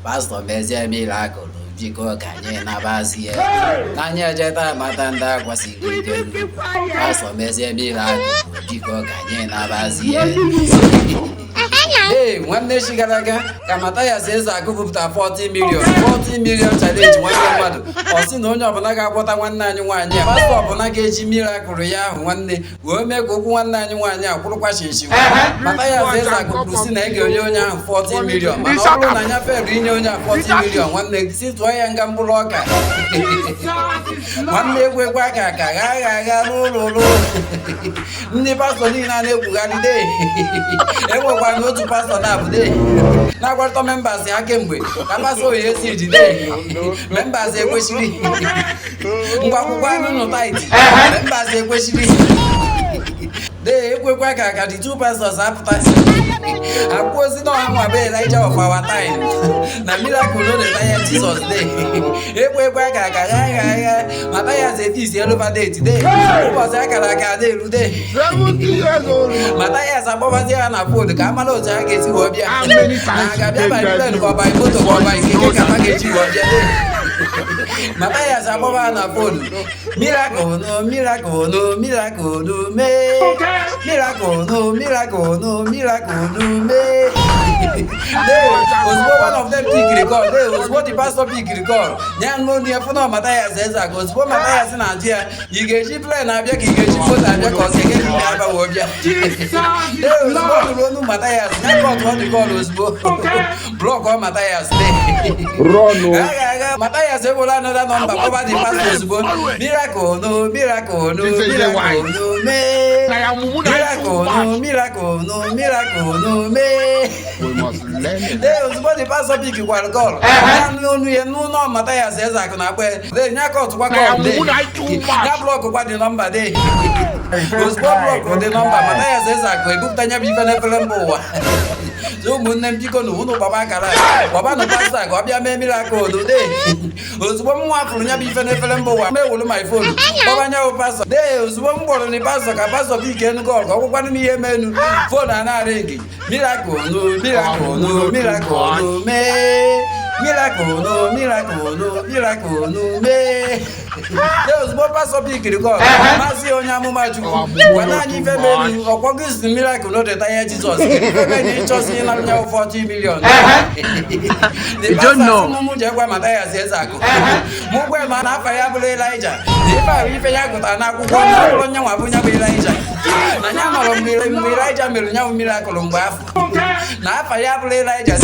Pastor mezie miracle biko ka anyị nabazie n'anya ejeta mata ndị akwasịghị ike Pastor mezie miracle biko ka anyị nabazie. Hey, nwanne echi gara aga ka Mathias Ezeaku gụpụta 40 million challenge nwanne mmadụ ọ sị na onye ọbụla ga-agwọta nwanne anyị nwaanyị a pastọ ọbụla ga-eji miracle ya ahụ nwanne wee mee ka okwu nwanne anyị nwaanyị a kwụrụkwa chichi. Mathias Ezeaku kwuru sị na ị ga-enye onye ahụ 40 million mana ọ bụrụ na anya fere inye onye ahụ 40 million nwanne si tụọ ya nga mkpụrụ ọka nwanne egwu aka ka agha n'ụlọ ndị pastọ niile a na-ekwugharị de enwekwa n'otu pastọ na-abụde na-agwarịta members ya kemgbe ka pastọ oyi si jide members ekwesịrị ngwa akwụkwọ anụ nụ taiti members ekwesịrị de ekwekwa ka the two pastors apụta akwụ ozi na ọha be Elijah of our time na miracle no dey tire Jesus dey ekwekwa ka agha Mathias efisi elova date dey ụbọchị akara aka dey eru dey Mathias agbabazi ya na fold ka amala otu a ga-esi wee bịa na aga-abịa by plane ka ọ by moto ka ọ by ikeke ka ha ga-eji wee bịa dey Mathias agbaba na fold miracle no miracle no miracle no mee miracle no miracle no miracle no mee ozugbo one of them pick record ozugbo the pastor pick record nya n'onu efu na Mathias Ezeaku ozugbo Mathias na-ajụ ya ị ga-eji plane abịa ka ị ga-eji moto abịa ka ọ ga-ege gị aba wee bịa ozugbo nụrụ onu Mathias nya ka ọtụ ọ dị kọl ozugbo blọk ọ Mathias Mathias ewela another number cover the pastor ozugbo miracle no miracle no miracle no mee miracle no miracle no miracle no mee ozugbo the pastor pick kwara call n'onu ya n'ụlọ Mathias Ezeaku na-akpa nya ka ọtụkwa call ya blọk kwa the number dey ozugbo blọk the number Mathias Ezeaku ebupụta nya bụ ife n'efere mba ụwa ụmụnne m biko na ụnụ gbaba akara gbaba na pastọ ka ọ bịa mee miracle de ozugbo m nwafụrụ nya bụ ife n'efere mba ụwa mewolu my phone gbaba nya bụ pastọ de ozugbo m gbọrọ na pastọ ka pastọ biko enu gol ka ọ gwụkwanụ m ihe menu fon a na-arị gị miracle no miracle no miracle no mee miracle no miracle no miracle no mee ozugbo pastọ bikiri gol masị onye amụma Chukwu gwana anyị ife menu ọkwọ gị si miracle no dey tire Jesus ife na ịchọsi na nya 40 million the pastor mụ je gwa Mathias Ezeaku mụ gwa ma na afa ya bụrụ Elijah ife ahụ ife ya gụtara n'akwụkwọ na bụrụ nya nwa bụ nya bụ Elijah na nya nọrọ mgbe Elijah mere nya bụ miracle mgbe afọ na afa ya bụrụ Elijah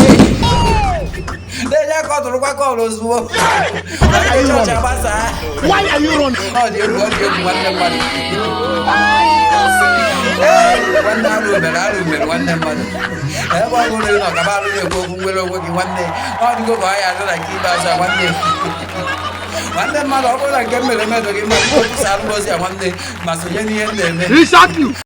ya ka ọ tụrụkwa kọl ozugbo chọọchị agbasa ọ dị egwu nwanne mmadụ nwanne arụ mere nwanne mmadụ ebe ọ bụrụ na ọkaba arụ na-ekwu okwu nwere onwe gị nwanne ọ dịgo ka ọ ya adị na nke ikpeazụ a nwanne mmadụ ọ bụrụ na nke mere mmadụ gị mmadụ otu sa alụ ozi a nwanne ma sonye n'ihe m na-eme